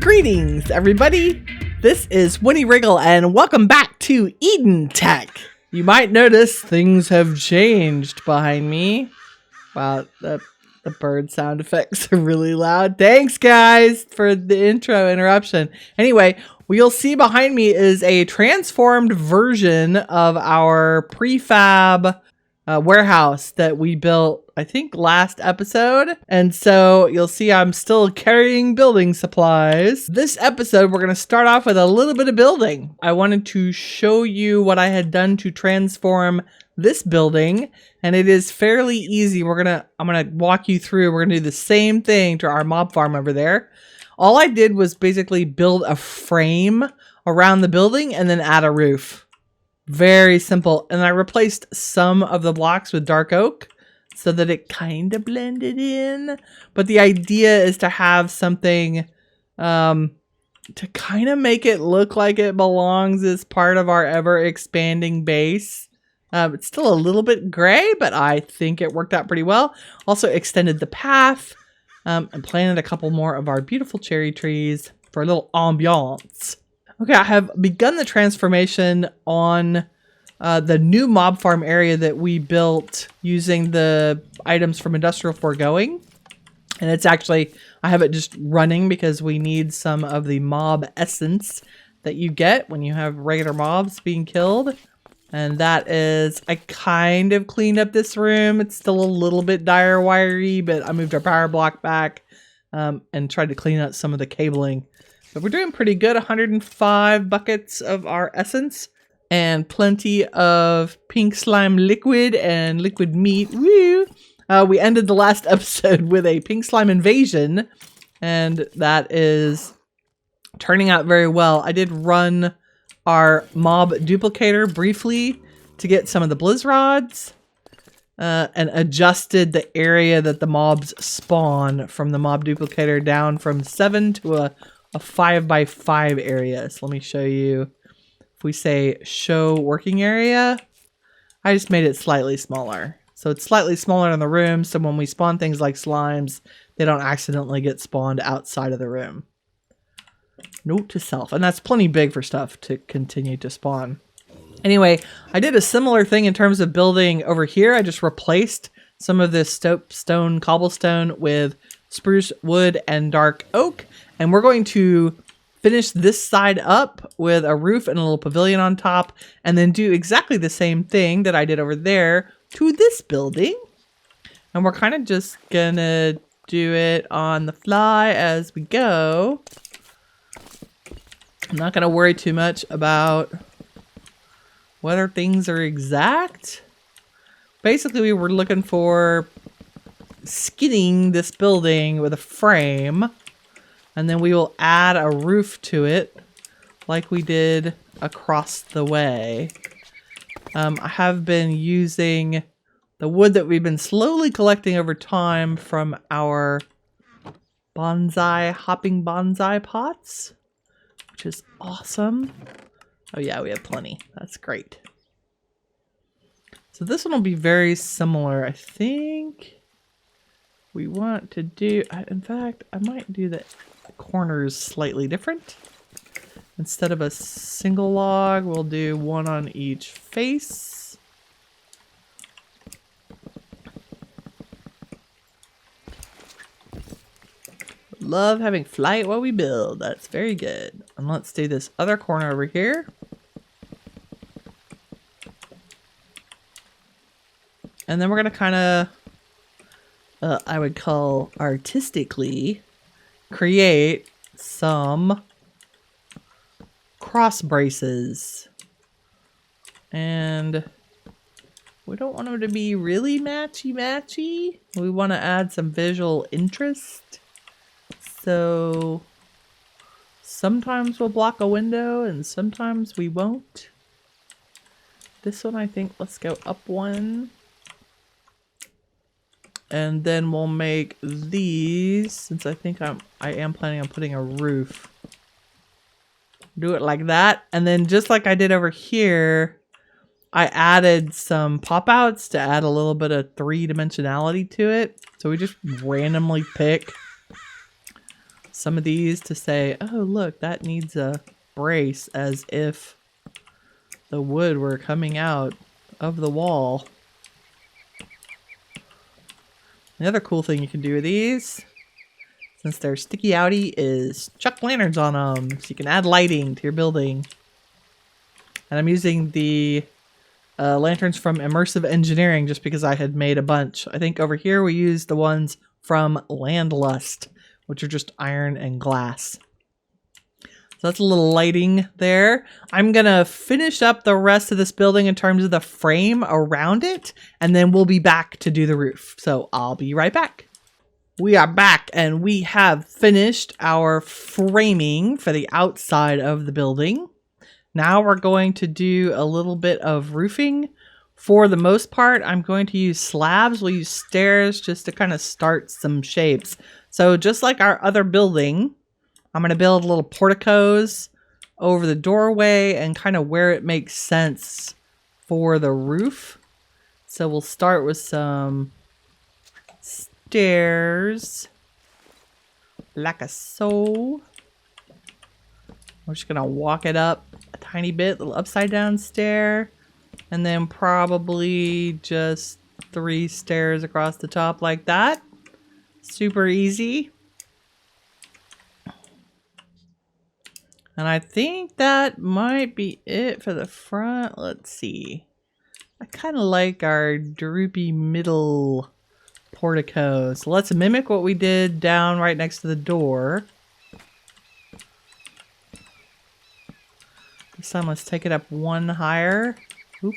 Greetings, everybody. This is Winnie Wriggle, and welcome back to Edentech. You might notice things have changed behind me. Wow, the bird sound effects are really loud. Thanks, guys, for the intro interruption. Anyway, what you'll see behind me is a transformed version of our prefab warehouse that we built, I think, last episode. And so you'll see I'm still carrying building supplies. This episode, we're going to start off with a little bit of building. I wanted to show you what I had done to transform this building, and it is fairly easy. I'm going to walk you through. We're going to do the same thing to our mob farm over there. All I did was basically build a frame around the building and then add a roof. Very simple. And I replaced some of the blocks with dark oak so that it kind of blended in. But the idea is to have something to kind of make it look like it belongs as part of our ever expanding base. It's still a little bit gray, but I think it worked out pretty well. Also extended the path and planted a couple more of our beautiful cherry trees for a little ambiance. Okay, I have begun the transformation on the new mob farm area that we built using the items from Industrial Foregoing. And it's actually, I have it just running because we need some of the mob essence that you get when you have regular mobs being killed. And that is, I kind of cleaned up this room. It's still a little bit dire wiry, but I moved our power block back and tried to clean out some of the cabling. But we're doing pretty good. 105 buckets of our essence and plenty of pink slime liquid and liquid meat. Woo! We ended the last episode with a pink slime invasion, and that is turning out very well. I did run our mob duplicator briefly to get some of the blizz rods and adjusted the area that the mobs spawn from the mob duplicator down from 7 to a 5x5 area. So let me show you. If we say show working area, I just made it slightly smaller. So it's slightly smaller in the room, so when we spawn things like slimes, they don't accidentally get spawned outside of the room. Note to self. And that's plenty big for stuff to continue to spawn. Anyway, I did a similar thing in terms of building over here. I just replaced some of this stone cobblestone with spruce wood and dark oak. And we're going to finish this side up with a roof and a little pavilion on top, and then do exactly the same thing that I did over there to this building. And we're kind of just gonna do it on the fly as we go. I'm not gonna worry too much about whether things are exact. Basically, we were looking for skinning this building with a frame. And then we will add a roof to it like we did across the way. I have been using the wood that we've been slowly collecting over time from our hopping bonsai pots, which is awesome. Oh yeah, we have plenty. That's great. So this one will be very similar. I think we want to do, in fact, I might do the corners slightly different. Instead of a single log, we'll do one on each face. Love having flight while we build. That's very good. And let's do this other corner over here. And then we're going to kind of, I would call artistically, create some cross braces. And we don't want them to be really matchy-matchy. We want to add some visual interest. So sometimes we'll block a window and sometimes we won't. This one, I think, let's go up one. And then we'll make these, since I think I am planning on putting a roof. Do it like that. And then just like I did over here, I added some pop-outs to add a little bit of three-dimensionality to it. So we just randomly pick some of these to say, oh, look, that needs a brace, as if the wood were coming out of the wall. The other cool thing you can do with these, since they're sticky outy, is chuck lanterns on them so you can add lighting to your building. And I'm using the lanterns from Immersive Engineering just because I had made a bunch. I think over here we used the ones from Landlust, which are just iron and glass. So that's a little lighting there. I'm gonna finish up the rest of this building in terms of the frame around it, and then we'll be back to do the roof. So I'll be right back. We are back and we have finished our framing for the outside of the building. Now we're going to do a little bit of roofing. For the most part, I'm going to use slabs. We'll use stairs just to kind of start some shapes. So just like our other building, I'm going to build little porticos over the doorway and kind of where it makes sense for the roof. So we'll start with some stairs, like so. We're just going to walk it up a tiny bit, little upside down stair, and then probably just 3 stairs across the top like that. Super easy. And I think that might be it for the front. Let's see. I kind of like our droopy middle portico. So let's mimic what we did down right next to the door. This time let's take it up 1 higher. Oop.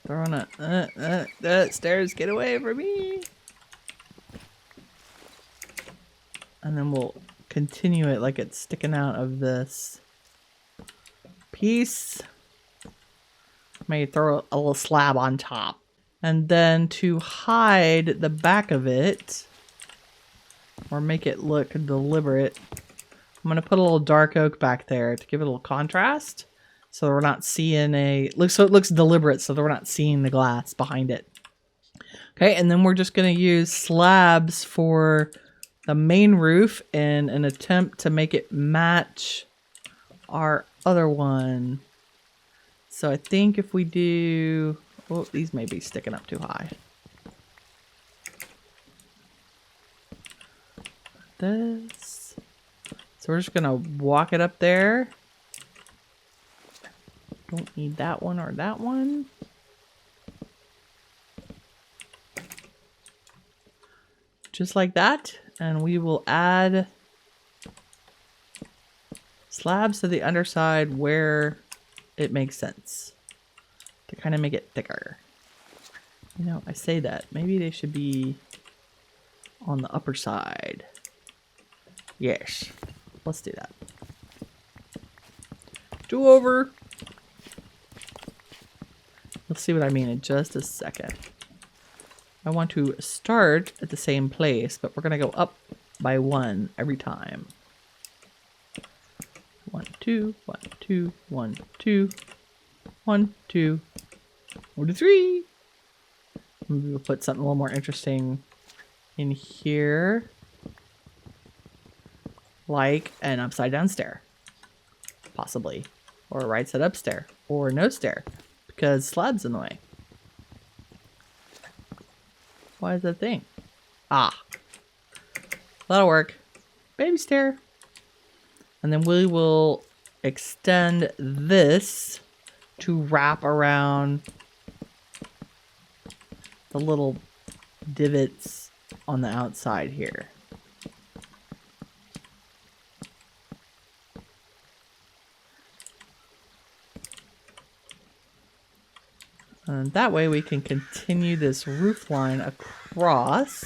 Throwing a stairs, get away from me. And then we'll continue it like it's sticking out of this piece. Maybe throw a little slab on top. And then to hide the back of it, or make it look deliberate, I'm going to put a little dark oak back there to give it a little contrast. So we're not seeing so it looks deliberate so that we're not seeing the glass behind it. Okay, and then we're just going to use slabs for the main roof in an attempt to make it match our other one. So I think if we do... Oh, these may be sticking up too high. This. So we're just going to walk it up there. Don't need that one or that one. Just like that. And we will add slabs to the underside where it makes sense to kind of make it thicker. You know, I say that. Maybe they should be on the upper side. Yes. Let's do that. Do over. You'll see what I mean in just a second. I want to start at the same place, but we're going to go up by 1 every time. 1, 2, 1, 2, 1, 2, 1, 2, 1, 2, 3. Maybe we'll put something a little more interesting in here. Like an upside down stair. Possibly. Or a right side up stair. Or no stair. Because slab's in the way. Why is that thing? Ah. That'll work. Baby stair. And then we will extend this to wrap around the little divots on the outside here. And that way we can continue this roof line across.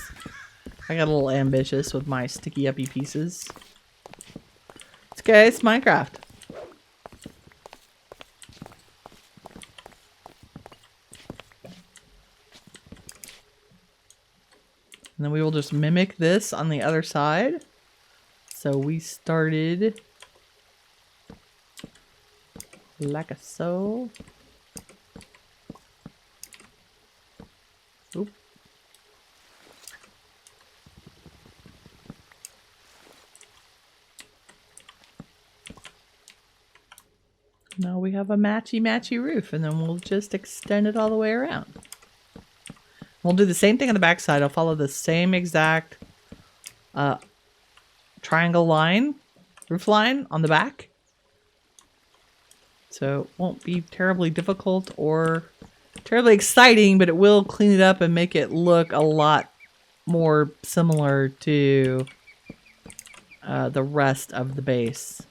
I got a little ambitious with my sticky uppy pieces. It's okay, it's Minecraft. And then we will just mimic this on the other side. So we started like so. Oop. Now we have a matchy roof, and then we'll just extend it all the way around. We'll do the same thing on the back side. I'll follow the same exact triangle line, roof line on the back. So it won't be terribly difficult or terribly exciting, but it will clean it up and make it look a lot more similar to the rest of the base,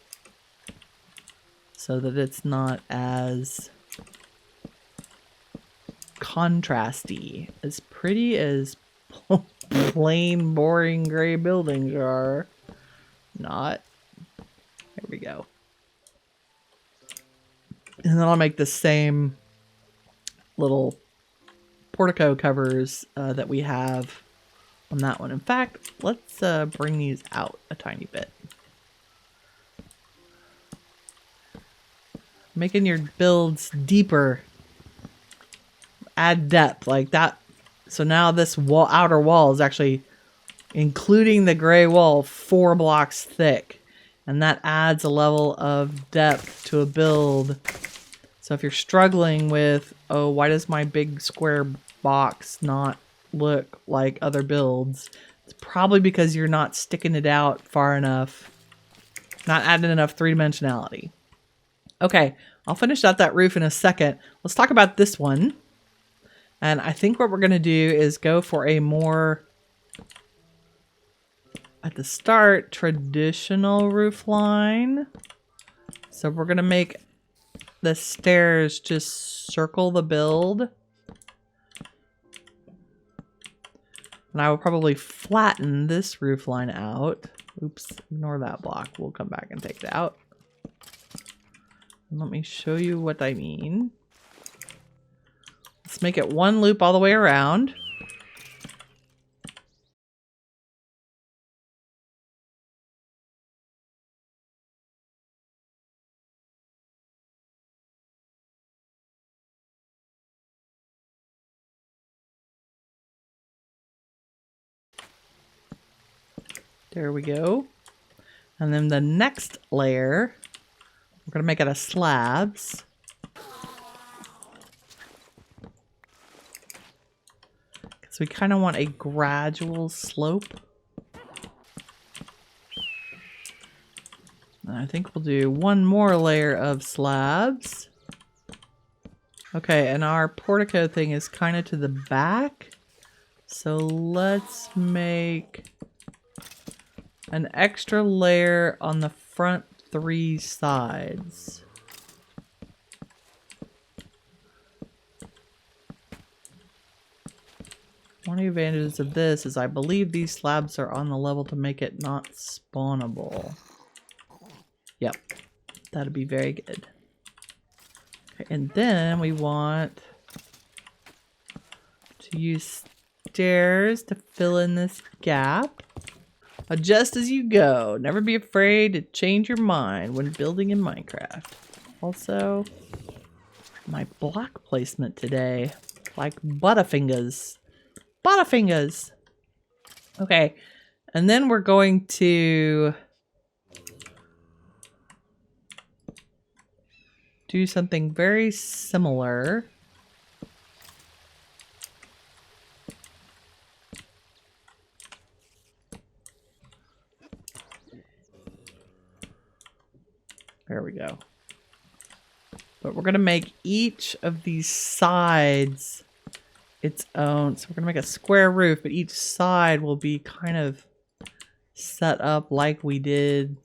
so that it's not as contrasty, as pretty as plain boring gray buildings are. Not. There we go. And then I'll make the same little portico covers that we have on that one. In fact, let's bring these out a tiny bit. Making your builds deeper. Add depth like that. So now this wall, outer wall is actually, including the gray wall, 4 blocks thick. And that adds a level of depth to a build. So if you're struggling with, oh, why does my big square box not look like other builds? It's probably because you're not sticking it out far enough. Not adding enough three-dimensionality. Okay, I'll finish out that roof in a second. Let's talk about this one. And I think what we're going to do is go for a more, at the start, traditional roof line. So we're going to make the stairs just circle the build. And I will probably flatten this roof line out. Oops, ignore that block. We'll come back and take it out. Let me show you what I mean. Let's make it one loop all the way around. There we go. And then the next layer, we're going to make it a slabs. Because we kind of want a gradual slope. And I think we'll do one more layer of slabs. Okay, and our portico thing is kind of to the back. So let's make an extra layer on the front 3 sides. One of the advantages of this is I believe these slabs are on the level to make it not spawnable. Yep, that'd be very good. Okay, and then we want to use stairs to fill in this gap. Adjust as you go. Never be afraid to change your mind when building in Minecraft. Also, my block placement today, like Butterfingers. Butterfingers! Okay, and then we're going to do something very similar. There we go. But we're going to make each of these sides its own. So we're going to make a square roof, but each side will be kind of set up like we did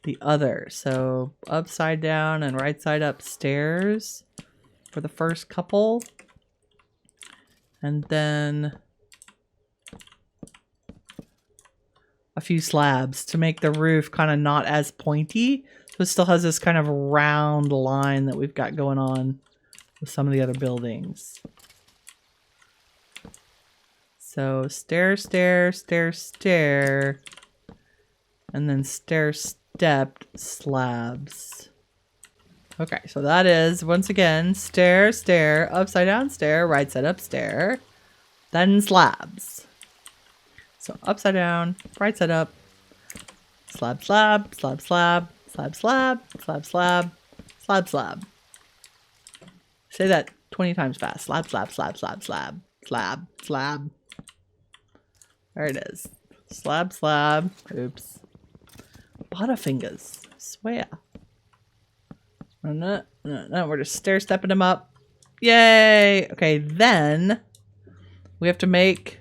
the other. So upside down and right side up stairs for the first couple. And then a few slabs to make the roof kind of not as pointy. So it still has this kind of round line that we've got going on with some of the other buildings. So stair, stair, stair, stair, and then stair stepped slabs. Okay, so that is, once again, stair, stair, upside down stair, right side up stair, then slabs. So upside down, right side up, slab, slab, slab, slab, slab, slab, slab, slab, Slab, slab. Say that 20 times fast. Slab, slab, slab, slab, slab. Slab, slab. There it is. Slab, slab. Oops. Butterfingers. I swear. No, we're just stair-stepping them up. Yay! Okay, then we have to make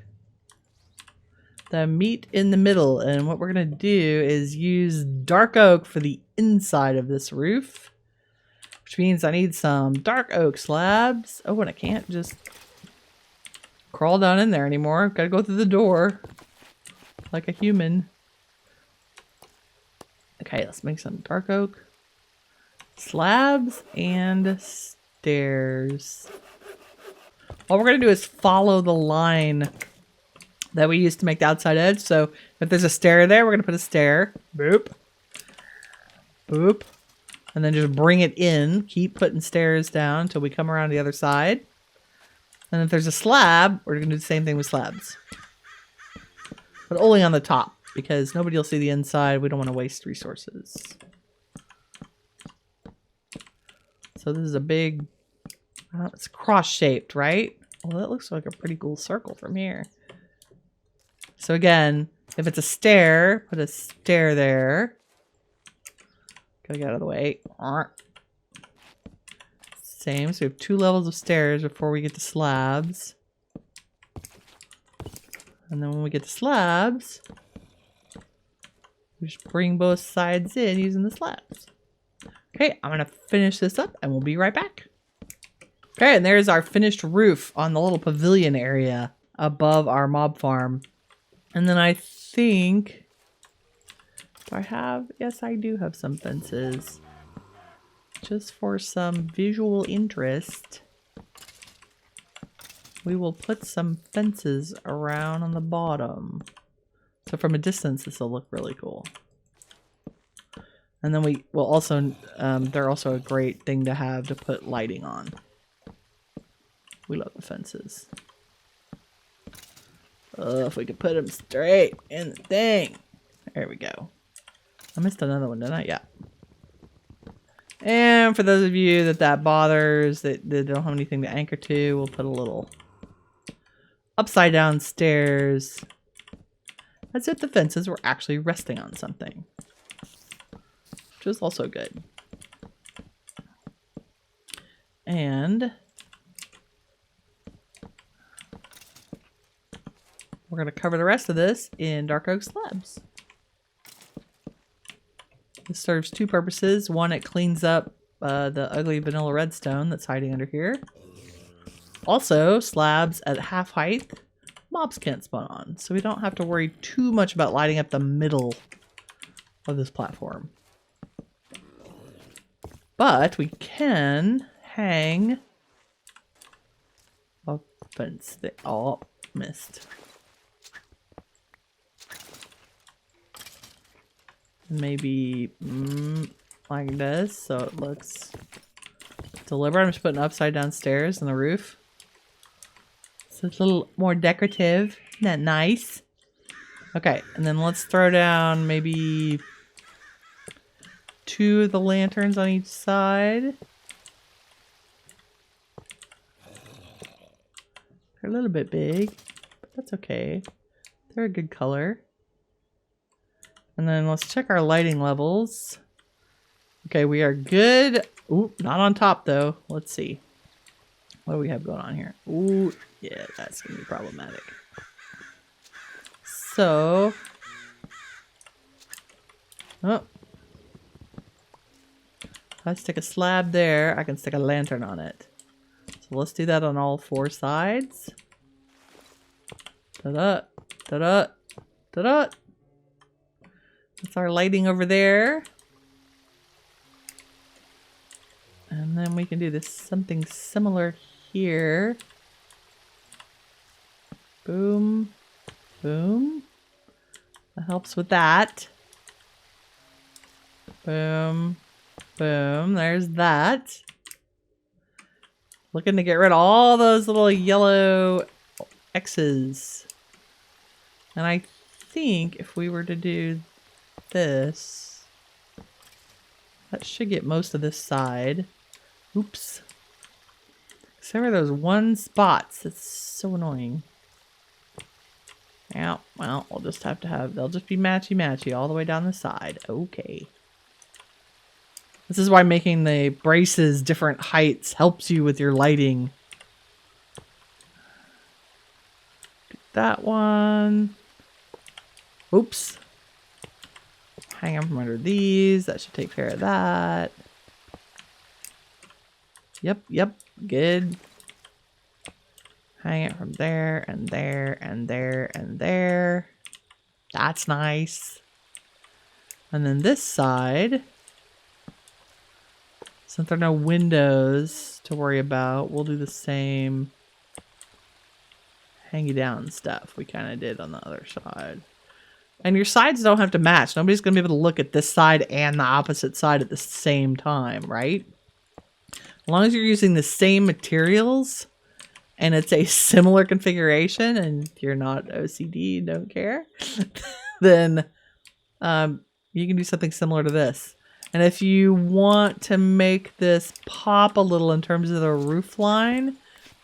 the meat in the middle. And what we're going to do is use dark oak for the inside of this roof. Which means I need some dark oak slabs. Oh, and I can't just crawl down in there anymore. I've got to go through the door like a human. Okay, let's make some dark oak slabs and stairs. All we're going to do is follow the line that we used to make the outside edge. So if there's a stair there, we're going to put a stair. Boop. Boop. And then just bring it in. Keep putting stairs down until we come around the other side. And if there's a slab, we're going to do the same thing with slabs. But only on the top, because nobody will see the inside. We don't want to waste resources. So this is a big, it's cross-shaped, right? Well, that looks like a pretty cool circle from here. So again, if it's a stair, put a stair there. Gotta get out of the way. Same, so we have 2 levels of stairs before we get to slabs. And then when we get to slabs, we just bring both sides in using the slabs. Okay, I'm gonna finish this up and we'll be right back. Okay, and there's our finished roof on the little pavilion area above our mob farm. And then I think, do I have, yes I do have some fences. Just for some visual interest, we will put some fences around on the bottom. So from a distance, this will look really cool. And then we will also, they're also a great thing to have to put lighting on. We love the fences. Oh, if we could put them straight in the thing. There we go. I missed another one, didn't I? Yeah. And for those of you that bothers, that they don't have anything to anchor to, we'll put a little upside down stairs. As if the fences were actually resting on something. Which is also good. And we're going to cover the rest of this in dark oak slabs. This serves 2 purposes. One, it cleans up the ugly vanilla redstone that's hiding under here. Also, slabs at half height, mobs can't spawn on. So we don't have to worry too much about lighting up the middle of this platform. But we can hang a fence that all missed. Maybe like this, so it looks deliberate. I'm just putting upside down stairs on the roof. So it's a little more decorative. Isn't that nice? Okay, and then let's throw down maybe 2 of the lanterns on each side. They're a little bit big, but that's okay. They're a good color. And then let's check our lighting levels. Okay, we are good. Ooh, not on top though. Let's see. What do we have going on here? Ooh, yeah, that's gonna be problematic. So, oh, if I stick a slab there, I can stick a lantern on it. So let's do that on all 4 sides. Ta-da, ta-da, ta-da. That's our lighting over there. And then we can do this something similar here. Boom. Boom. That helps with that. Boom. Boom. There's that. Looking to get rid of all those little yellow X's. And I think if we were to do this, That should get most of this side. Oops. Except for those one spots. That's so annoying. Yeah, well, we'll just have to have... They'll just be matchy-matchy all the way down the side. Okay. This is why making the braces different heights helps you with your lighting. Get that one. Oops. Hang them from under these. That should take care of that. Yep, yep. Good. Hang it from there and there and there and there. That's nice. And then this side, since there are no windows to worry about, we'll do the same hangy down stuff we kind of did on the other side. And your sides don't have to match. Nobody's going to be able to look at this side and the opposite side at the same time, right? As long as you're using the same materials and it's a similar configuration and you're not OCD, don't care, then you can do something similar to this. And if you want to make this pop a little in terms of the roof line,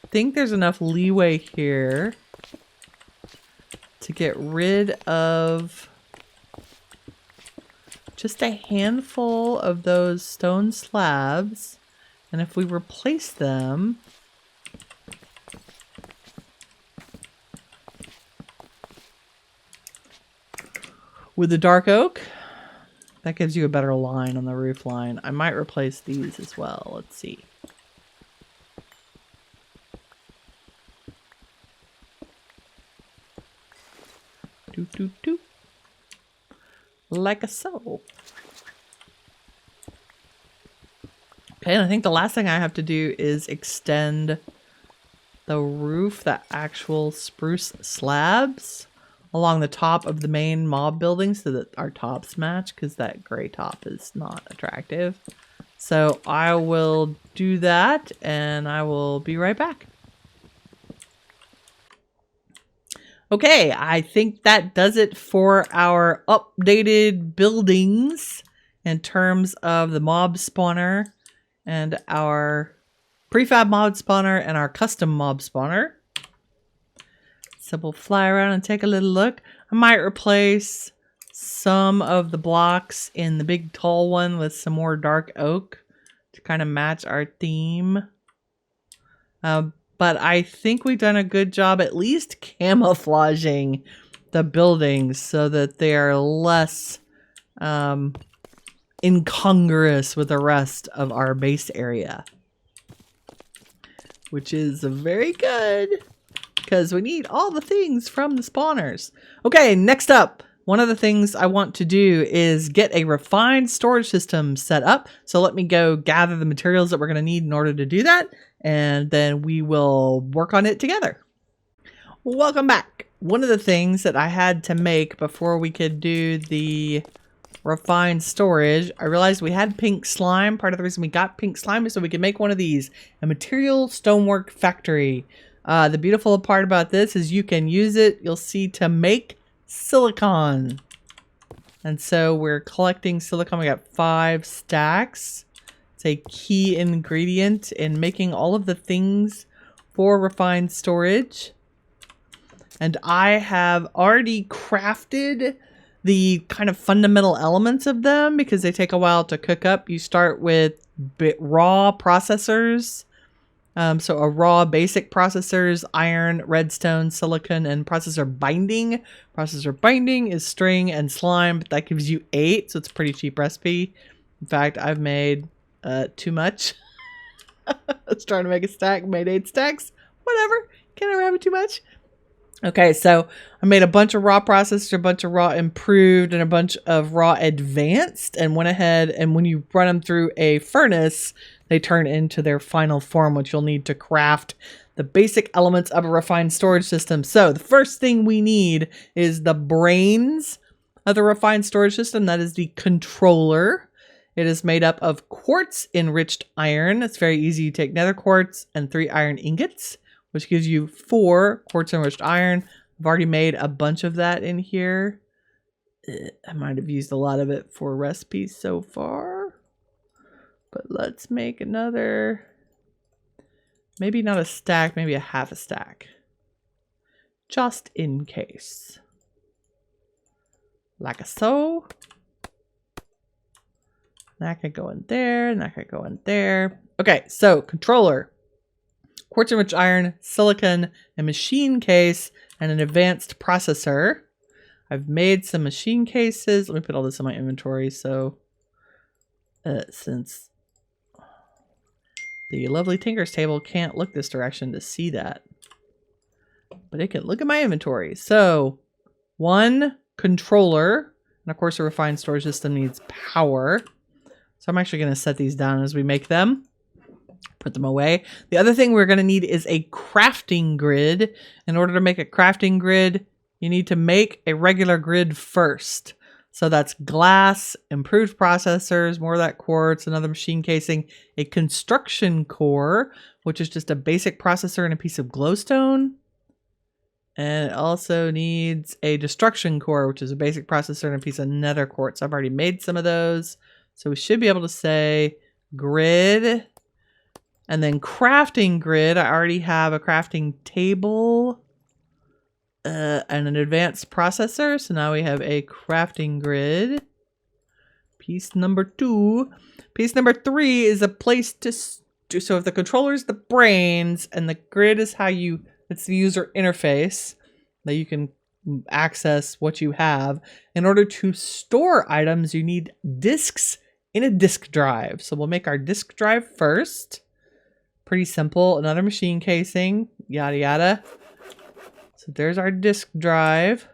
I think there's enough leeway here to get rid of just a handful of those stone slabs. And if we replace them with the dark oak, that gives you a better line on the roof line. I might replace these as well. Let's see. Doot, doot, doot. Like a so. Okay, and I think the last thing I have to do is extend the roof, the actual spruce slabs, along the top of the main mob building so that our tops match, because that gray top is not attractive. So I will do that and I will be right back. Okay, I think that does it for our updated buildings in terms of the mob spawner and our prefab mob spawner and our custom mob spawner. So we'll fly around and take a little look. I might replace some of the blocks in the big tall one with some more dark oak to kind of match our theme. But I think we've done a good job at least camouflaging the buildings so that they are less incongruous with the rest of our base area. Which is very good, because we need all the things from the spawners. Okay, next up, one of the things I want to do is get a refined storage system set up. So let me go gather the materials that we're going to need in order to do that, and then we will work on it together. Welcome back. One of the things that I had to make before we could do the refined storage, I realized we had pink slime. Part of the reason we got pink slime is so we could make one of these, a Material Stoneworks Factory. The beautiful part about this is you can use it, you'll see, to make silicon. And so we're collecting silicon. We got 5 stacks. It's a key ingredient in making all of the things for refined storage. And I have already crafted the kind of fundamental elements of them because they take a while to cook up. You start with raw processors. So a raw basic processors, iron, redstone, silicon, and processor binding. Processor binding is string and slime, but that gives you 8, so it's a pretty cheap recipe. In fact, I've made too much. I was trying to make a stack, made 8 stacks. Whatever, can't ever have it too much. Okay, so I made a bunch of raw processors, a bunch of raw improved, and a bunch of raw advanced, and went ahead and when you run them through a furnace, they turn into their final form, which you'll need to craft the basic elements of a refined storage system. So the first thing we need is the brains of the refined storage system. That is the controller. It is made up of quartz enriched iron. It's very easy. You take nether quartz and 3 iron ingots, which gives you 4 quartz enriched iron. I've already made a bunch of that in here. I might have used a lot of it for recipes so far. But let's make another, maybe not a stack, maybe a half a stack. Just in case. Like so. That could go in there, and that could go in there. Okay, so controller. Quartz enriched iron, silicon, a machine case, and an advanced processor. I've made some machine cases. Let me put all this in my inventory. So, since the lovely Tinker's table can't look this direction to see that, but it can look at my inventory. So, one controller, and of course a refined storage system needs power. So I'm actually going to set these down as we make them. Put them away. The other thing we're going to need is a crafting grid. In order to make a crafting grid, you need to make a regular grid first. So that's glass, improved processors, more of that quartz, another machine casing, a construction core, which is just a basic processor and a piece of glowstone. And it also needs a destruction core, which is a basic processor and a piece of nether quartz. I've already made some of those. So we should be able to say grid and then crafting grid. I already have a crafting table and an advanced processor. So now we have a crafting grid. Piece number 2. Piece number 3 is a place to do. So if the controller is the brains and the grid is how it's the user interface that you can access what you have. In order to store items, you need disks in a disk drive. So we'll make our disk drive first. Pretty simple. Another machine casing, yada yada. So there's our disk drive.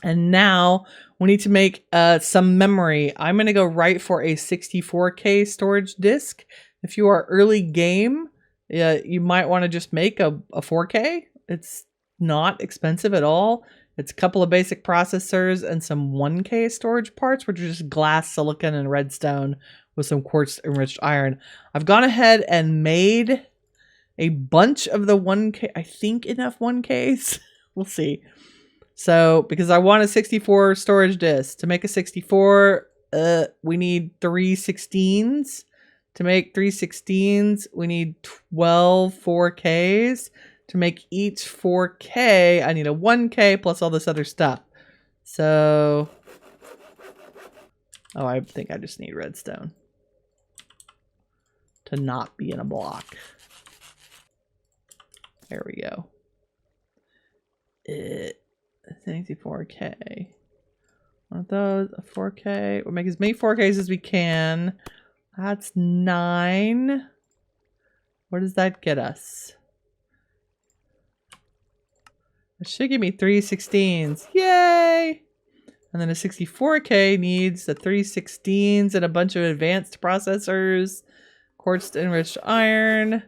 And now we need to make some memory. I'm going to go right for a 64K storage disk. If you are early game, you might want to just make a 4K. It's not expensive at all. It's a couple of basic processors and some 1K storage parts, which are just glass, silicon, and redstone with some quartz enriched iron. I've gone ahead and made a bunch of the 1K, I think enough 1Ks. We'll see. So, because I want a 64 storage disk. To make a 64, we need 3 16s. To make 3 16s, we need 12 4Ks. To make each 4K, I need a 1K plus all this other stuff. So, oh, I think I just need redstone to not be in a block. There we go. 64K. One of those, a 4K. We'll make as many 4Ks as we can. That's 9. What does that get us? It should give me 3 16s. Yay! And then a 64K needs the 3 16s and a bunch of advanced processors, quartz enriched iron. And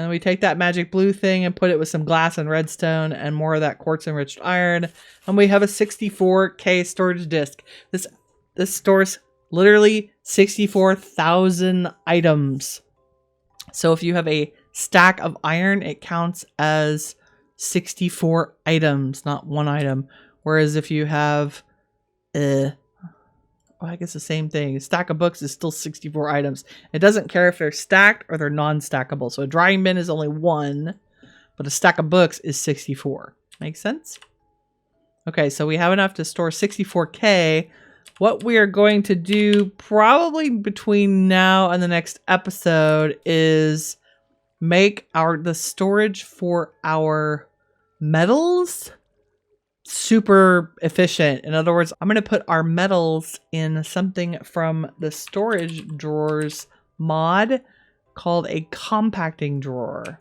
then we take that magic blue thing and put it with some glass and redstone and more of that quartz enriched iron. And we have a 64K storage disk. This stores literally 64,000 items. So if you have a stack of iron, it counts as 64 items, not one item. Whereas if you have, I guess the same thing. A stack of books is still 64 items. It doesn't care if they're stacked or they're non-stackable. So a drying bin is only 1, but a stack of books is 64. Make sense? Okay, so we have enough to store 64K. What we are going to do probably between now and the next episode is make the storage for our metals super efficient. In other words, I'm going to put our metals in something from the storage drawers mod called a compacting drawer.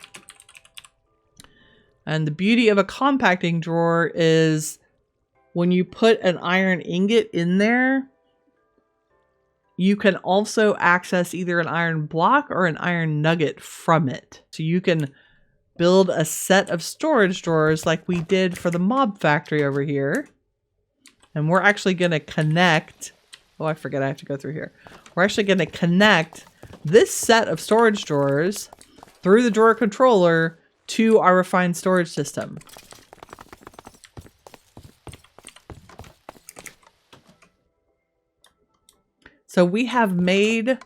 And the beauty of a compacting drawer is when you put an iron ingot in there, you can also access either an iron block or an iron nugget from it. So you can build a set of storage drawers like we did for the mob factory over here. And we're actually going to connect... Oh, I forget I have to go through here. We're actually going to connect this set of storage drawers through the drawer controller to our refined storage system. So we have made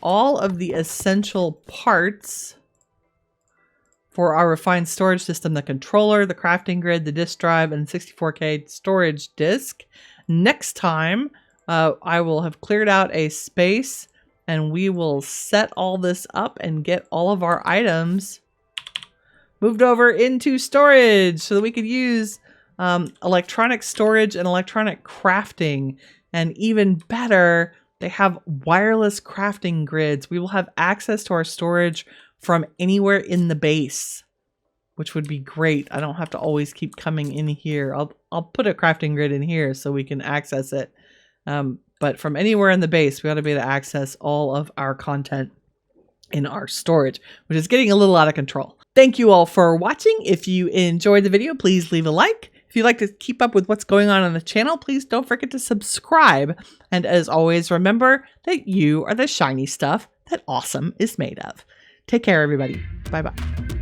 all of the essential parts for our refined storage system, the controller, the crafting grid, the disk drive, and 64K storage disk. Next time, I will have cleared out a space and we will set all this up and get all of our items moved over into storage so that we could use electronic storage and electronic crafting. And even better, they have wireless crafting grids. We will have access to our storage from anywhere in the base, which would be great. I don't have to always keep coming in here. I'll put a crafting grid in here so we can access it. But from anywhere in the base, we ought to be able to access all of our content in our storage, which is getting a little out of control. Thank you all for watching. If you enjoyed the video, please leave a like. If you'd like to keep up with what's going on the channel, please don't forget to subscribe. And as always, remember that you are the shiny stuff that awesome is made of. Take care, everybody. Bye-bye.